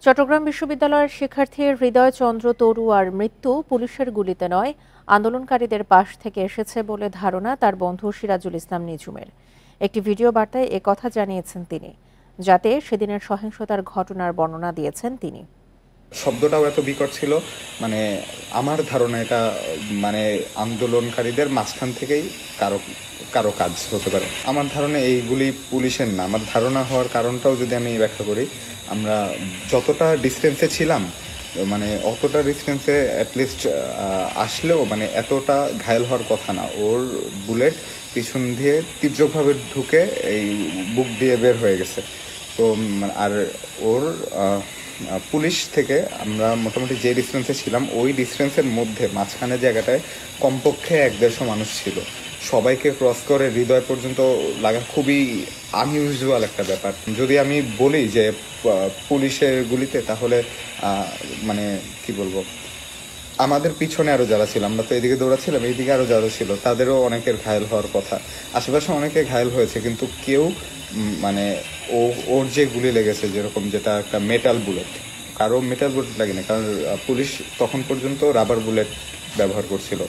চট্টগ্রাম বিশ্ববিদ্যালয়ের শিক্ষার্থী হৃদয় চন্দ্র তরুয়ার মৃত্যু পুলিশের গুলিতে নয়, আন্দোলনকারীদের পাশ থেকে এসেছে বলে ধারণা তার বন্ধু সিরাজুল ইসলাম নিঝুমের। একটি ভিডিও বার্তায় কথা জানিয়েছেন তিনি, যাতে সেদিনের সহিংসতার ঘটনার বর্ণনা দিয়েছেন তিনি। শব্দটাও এত বিকট ছিল, মানে আমার ধারণা এটা মানে আন্দোলনকারীদের মাঝখান থেকেই কারো কারো কাজ হতে পারে। আমার ধারণা এইগুলি পুলিশের না। আমার ধারণা হওয়ার কারণটাও যদি আমি ব্যাখ্যা করি, আমরা যতটা ডিস্টেন্সে ছিলাম, মানে অতটা ডিস্টেন্সে অ্যাটলিস্ট আসলেও মানে এতটা ঘায়েল হওয়ার কথা না। ওর বুলেট পিছন দিয়ে তীব্রভাবে ঢুকে এই বুক দিয়ে বের হয়ে গেছে। তো আর ওর পুলিশ থেকে আমরা মোটামুটি যে ডিস্টেন্সে ছিলাম ওই ডিস্টেন্সের মধ্যে মাঝখানে জায়গাটায় কমপক্ষে 1-150 মানুষ ছিল। সবাইকে ক্রস করে হৃদয় পর্যন্ত লাগা খুবই আনইউজুয়াল একটা ব্যাপার। যদি আমি বলি যে পুলিশের গুলিতে, তাহলে মানে কি বলবো, আমাদের পিছনে আরো যারা ছিল, আমরা তো এদিকে দৌড়াচ্ছিলাম, এইদিকে আরো যারা ছিল তাদেরও অনেকের ঘায়েল হওয়ার কথা। আশেপাশে অনেকে ঘায়েল হয়েছে, কিন্তু কেউ মানে ওর যে গুলি লেগেছে, যেরকম যেটা একটা মেটাল বুলেট, কারো মেটাল বুলেট লাগেনি, কারণ পুলিশ তখন পর্যন্ত রাবার বুলেট ব্যবহার করছিল।